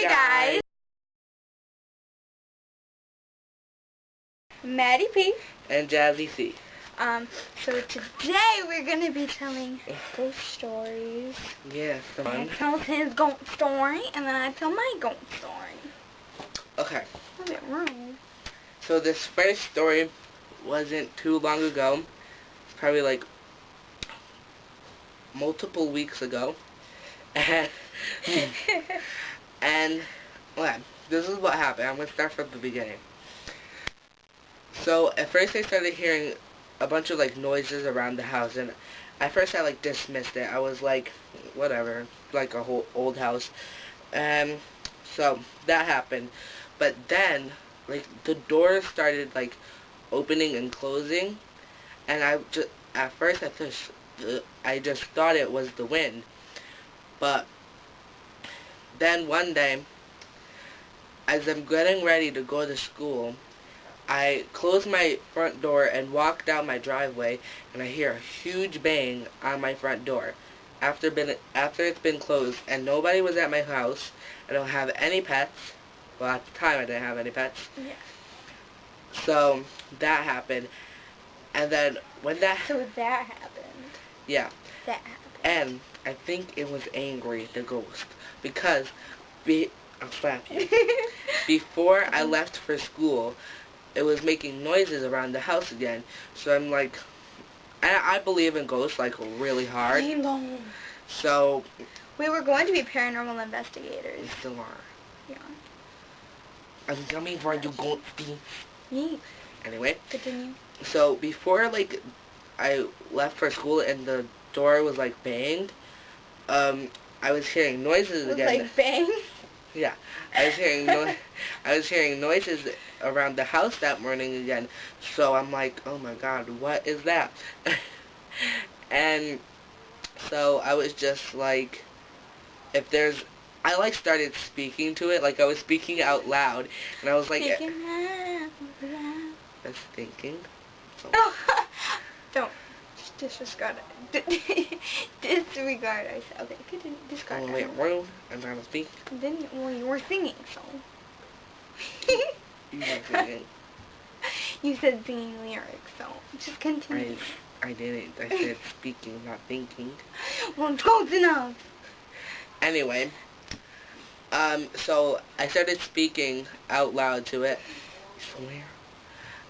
Hey guys! Maddie P. And Jazzy C. So today we're going to be telling ghost stories. Yes, Dad tells his ghost story, and then I tell my ghost story. Okay. A bit rude. So this first story wasn't too long ago. It's probably like multiple weeks ago. And well, this is what happened. I'm going to start from the beginning. So at first I started hearing a bunch of like noises around the house, and at first I like dismissed it. I was like, whatever, like a whole old house. So that happened. But then like the doors started like opening and closing, and at first I just thought it was the wind. But then one day, as I'm getting ready to go to school, I closed my front door and walk down my driveway, and I hear a huge bang on my front door. After it's been closed, and nobody was at my house. I don't have any pets. Well, at the time I didn't have any pets. Yeah. So that happened, and then when that happened. Yeah. That happened. And I think it was angry, the ghost, because I'll slap you. Before I left for school, it was making noises around the house again. So I'm like, I believe in ghosts like really hard. I know. So we were going to be paranormal investigators. we still are. Yeah. I'm coming for you, ghosty. Yeah. Anyway. Continue. So before like I left for school and the door was like banged, I was hearing noises again. Like bang? Yeah, I was hearing noises around the house that morning again. So I'm like, oh my God, what is that? And so I was just like, I like started speaking to it, like I was speaking out loud, and I was like, I was thinking. So. Don't disregard it. Disregard. I said, okay, continue. Discard. Wait, room. I'm trying to speak. Then, well, you were singing, so. You were singing. You said singing lyrics, so just continue. I didn't. I said speaking, not thinking. Well, it's close enough. Anyway, so I started speaking out loud to it. I swear.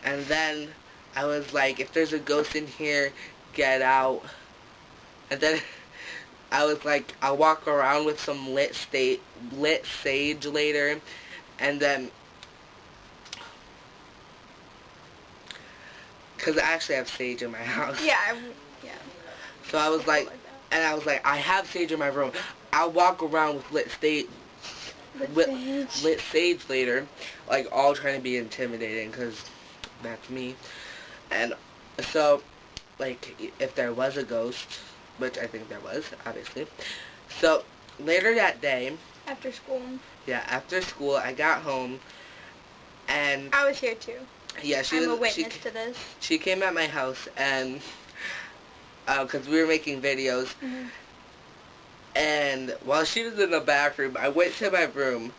And then I was like, if there's a ghost in here, get out. And then I was like, I'll walk around with some lit sage later. And then, because I actually have sage in my house. Yeah. So I was like, I have sage in my room. I'll walk around with lit sage later, like all trying to be intimidating, because that's me. And so, like, if there was a ghost, which I think there was, obviously. So later that day, After school. Yeah, after school, I got home, and I was here too. Yeah, I'm a witness to this. She came at my house, and because we were making videos, and while she was in the bathroom, I went to my room.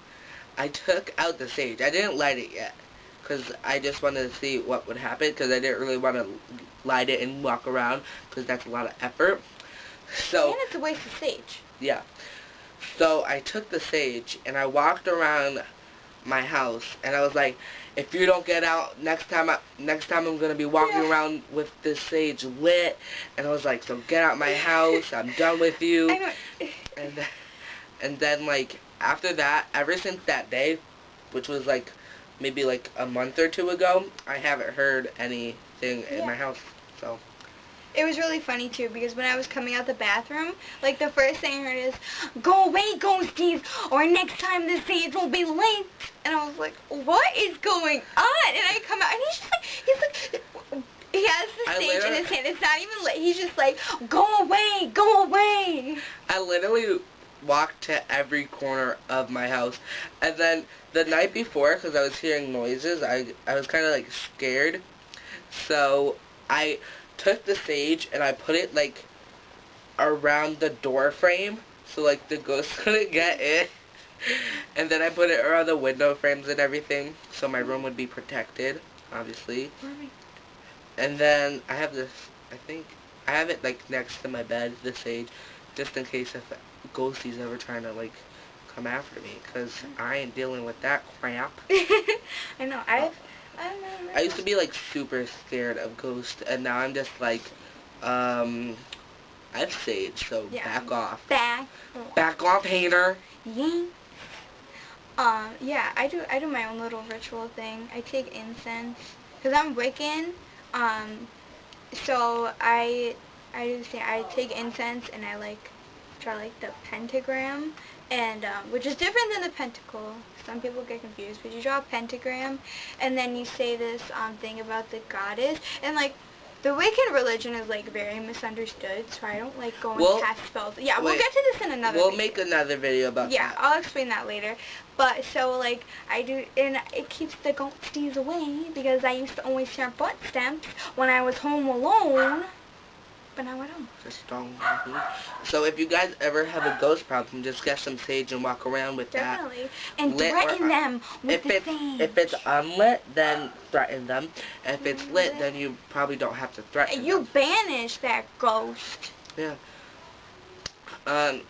I took out the sage. I didn't light it yet, because I just wanted to see what would happen, because I didn't really want to light it and walk around, because that's a lot of effort. So, and it's a waste of sage. Yeah. So I took the sage, and I walked around my house, and I was like, if you don't get out, next time I'm going to be walking around with this sage lit. And I was like, so get out my house, I'm done with you. I know. And then, like, after that, ever since that day, which was, like, maybe, like, a month or two ago, I haven't heard anything in my house, so. It was really funny, too, because when I was coming out the bathroom, like, the first thing I heard is, go away, ghosties, or next time the sage will be lit. And I was like, what is going on? And I come out, and he's like, he has the sage in his hand. It's not even lit. He's just like, go away, go away. I literally walked to every corner of my house. And then the night before, because I was hearing noises, I was kind of, like, scared. So I took the sage and I put it like around the door frame so like the ghost couldn't get in. And then I put it around the window frames and everything, so my room would be protected, obviously. And then I have this, I think, I have it like next to my bed, the sage, just in case if ghosties ever trying to like come after me, because I ain't dealing with that crap. I know, I used to be like super scared of ghosts, and now I'm just like, I have sage, so yeah. back off. Back off, hater. Yeah. Yeah, I do my own little ritual thing. I take incense, because I'm Wiccan, so I take incense and I like draw like the pentagram, and which is different than the pentacle. Some people get confused, but you draw a pentagram, and then you say this thing about the goddess, and like the Wiccan religion is like very misunderstood, so I don't like going cast spells. Yeah, we'll get to this in another video. We'll make another video about that. Yeah, I'll explain that later. But so like I do, and it keeps the ghosties away, because I used to always share butt stamps when I was home alone. But now I don't. Just don't. So if you guys ever have a ghost problem, just get some sage and walk around with that. Definitely. And threaten them with the sage. If it's unlit, then threaten them. If it's lit, then you probably don't have to threaten them. You banish that ghost. Yeah.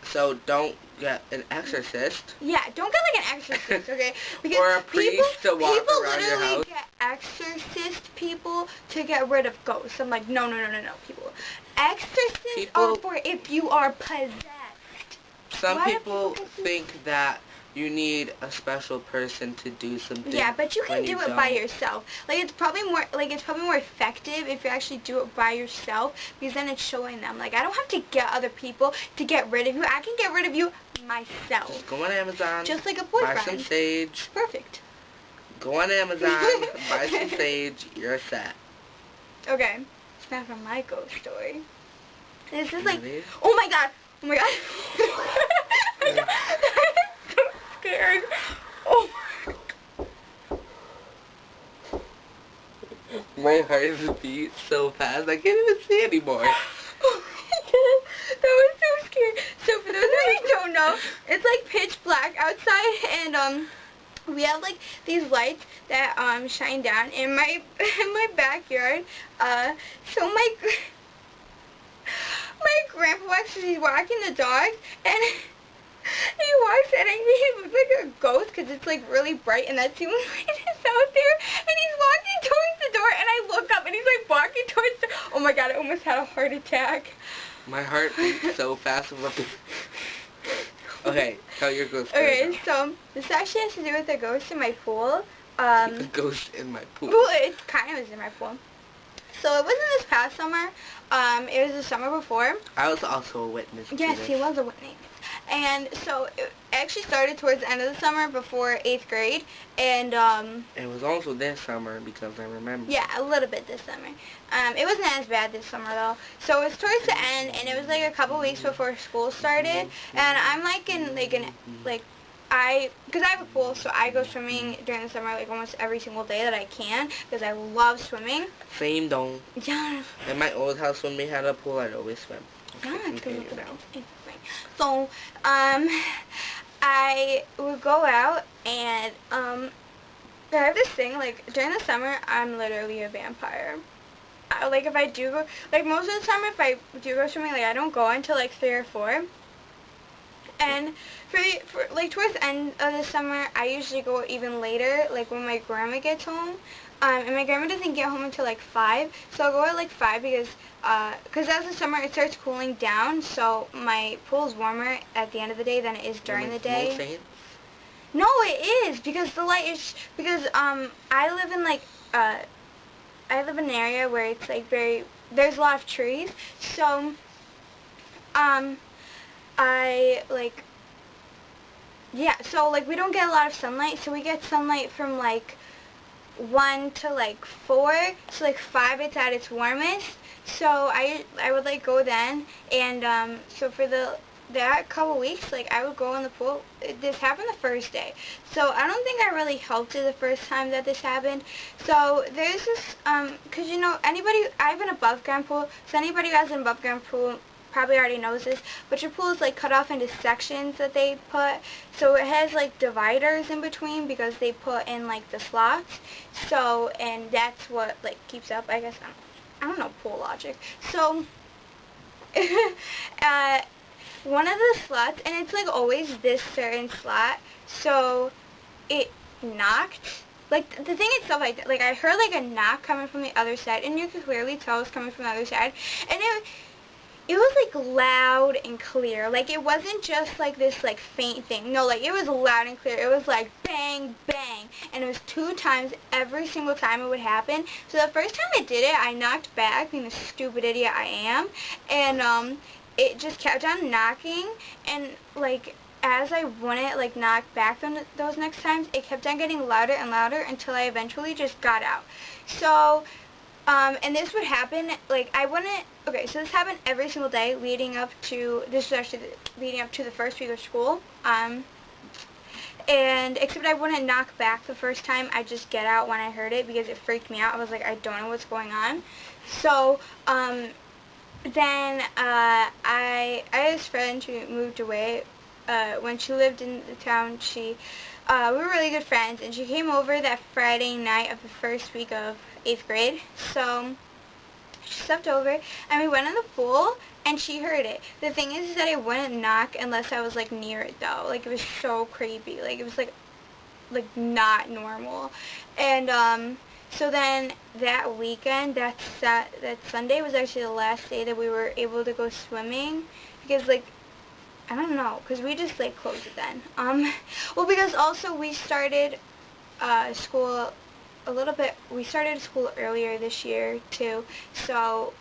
So don't get an exorcist. Yeah, don't get like an exorcist, okay? Because or a priest to walk around your house. People literally get exorcist people to get rid of ghosts. I'm like, no, people. Exorcists are for if you are possessed. Some people think that you need a special person to do something. Yeah, but you can do it by yourself. Like it's probably more effective if you actually do it by yourself, because then it's showing them like I don't have to get other people to get rid of you. I can get rid of you myself. Just go on Amazon. Just like a boyfriend. Buy some sage. Perfect. Go on Amazon, buy some sage, you're set. Okay. It's not from my ghost story. This is like Really? Oh my god. I'm so scared. Oh my heart is beat so fast I can't even see anymore. Oh my god, that was so scary. So for those of you who don't know, it's like pitch black outside, and we have like these lights that shine down in my backyard. So my grandpa he's walking the dog, and he walks in and he looks like a ghost because it's like really bright and that moonlight is out there, and he's walking towards the door, and I look up and he's like walking towards the oh my god, I almost had a heart attack. My heart beats so fast. Okay, tell your ghost story. Okay, so this actually has to do with the ghost in my pool. The ghost in my pool. Well, it kind of was in my pool. So it wasn't this past summer. It was the summer before. I was also a witness. Yes, he was a witness. And so it actually started towards the end of the summer before 8th grade. And it was also this summer because I remember. Yeah, a little bit this summer. It wasn't as bad this summer though. So it was towards the end, and it was like a couple weeks before school started. And I'm because I have a pool, so I go swimming during the summer like almost every single day that I can, because I love swimming. Same don't. Yeah. In my old house when we had a pool, I'd always swim. Yeah, it's good. So, I would go out, and I have this thing, like, during the summer, I'm literally a vampire. Like, if I do go, like, most of the summer, if I do go swimming, like, I don't go until, like, 3 or 4. And for like, towards the end of the summer, I usually go even later, like, when my grandma gets home. And my grandma doesn't get home until, like, 5. So I'll go at, like, 5 because as the summer, it starts cooling down, so my pool's warmer at the end of the day than it is during the day. No, it is, because the light is, because, I live in, like, I live in an area where it's, like, there's a lot of trees, so, so, like, we don't get a lot of sunlight, so we get sunlight from, like, 1 to, like, 4, so, like, 5 it's at its warmest, so I would, like, go then, and, so for that couple weeks, like, I would go in the pool. This happened the first day, so I don't think I really helped it the first time that this happened. So there's this, because, you know, I have an above ground pool, so anybody who has an above ground pool, probably already knows this, but your pool is like cut off into sections that they put. So it has like dividers in between because they put in like the slots. So, and that's what like keeps up, I guess. I don't know pool logic. So, one of the slots, and it's like always this certain slot, so it knocked. Like, the thing itself, like I heard like a knock coming from the other side, and you could clearly tell it was coming from the other side, and it was like loud and clear. Like, it wasn't just like this like faint thing. No, like it was loud and clear. It was like bang, bang, and it was 2 times every single time it would happen. So the first time I did it, I knocked back, being the stupid idiot I am, and it just kept on knocking, and like as I wouldn't like knock back those next times, it kept on getting louder and louder until I eventually just got out. So, and this would happen, like, I wouldn't, okay, so this happened every single day leading up to, this was actually leading up to the first week of school, and except I wouldn't knock back the first time, I'd just get out when I heard it because it freaked me out. I was like, I don't know what's going on. So, then, I had this friend who moved away. When she lived in the town, we were really good friends, and she came over that Friday night of the first week of 8th grade. So she stepped over, and we went in the pool, and she heard it. The thing is that it wouldn't knock unless I was like near it, though. Like, it was so creepy. Like, it was like not normal. And so then that weekend, that Sunday was actually the last day that we were able to go swimming, because like, I don't know, because we just like closed it then. Well, because also we started school a little bit, we started school earlier this year too, so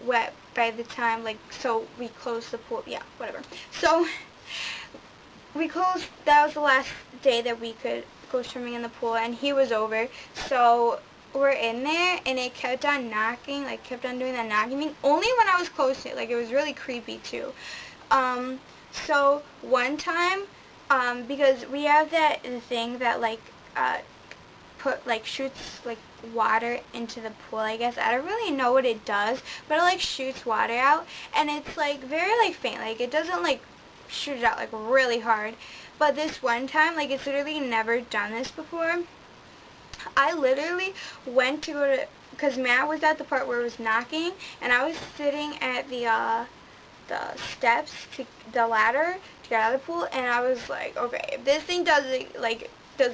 by the time, like, so we closed the pool, yeah, whatever. So we closed, that was the last day that we could go swimming in the pool, and he was over, so we're in there, and it kept on knocking, like, kept on doing that knocking thing, only when I was close to it, like, it was really creepy too. So one time, because we have the thing that like shoots like water into the pool, I guess. I don't really know what it does, but it like shoots water out, and it's like very like faint, like it doesn't like shoot it out like really hard. But this one time, like, it's literally never done this before. I literally went to go to, because Matt was at the part where it was knocking, and I was sitting at the steps to the ladder to get out of the pool, and I was like, okay, if this thing does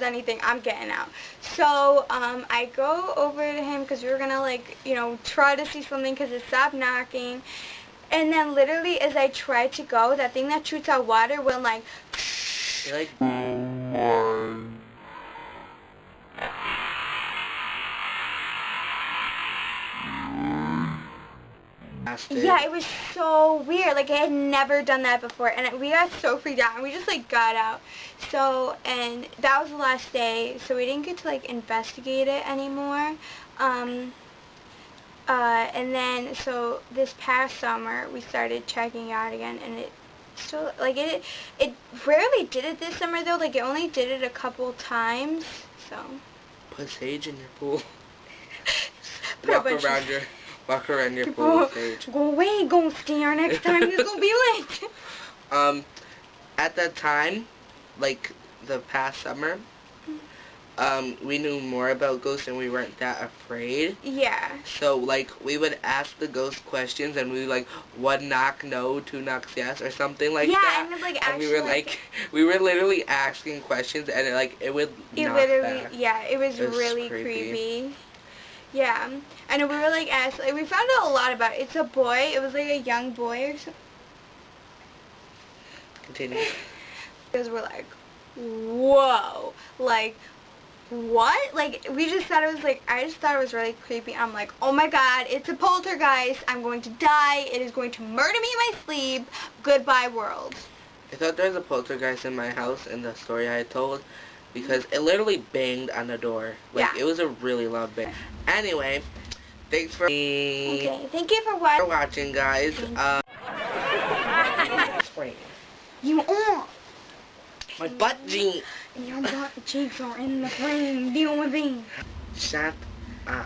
anything, I'm getting out. So I go over to him because we were gonna like, you know, try to see something because it stopped knocking, and then literally as I tried to go, that thing that shoots out water went like, like yeah, it was so weird. Like, I had never done that before, and we got so freaked out, and we just like got out. So, and that was the last day, so we didn't get to like investigate it anymore. And then so this past summer we started checking out again, and it still like it rarely did it this summer though. Like, it only did it a couple times. So put sage in your pool. Walk around your pool with sage. Go away, go stare next time. It's gonna be late. At that time, like the past summer, we knew more about ghosts and we weren't that afraid. Yeah. So like we would ask the ghost questions, and we would like 1 knock no, 2 knocks yes, or something like that. Yeah, and like and actually we were literally asking questions, and it would knock literally back. yeah, it was really creepy. Yeah, and we were like asked, like, we found out a lot about it. It's a boy. It was like a young boy or something. Continue. Because we're like, whoa, like, what? Like, we just thought it was like, I just thought it was really creepy. I'm like, oh my god, it's a poltergeist. I'm going to die. It is going to murder me in my sleep. Goodbye, world. I thought there was a poltergeist in my house in the story I told, because it literally banged on the door. Like, yeah. It was a really loud bang. Anyway, thanks for Okay, thank you for watching, guys. Wait. You are. My butt jeans. Your butt cheeks are in the frame. Deal with me. Shut up.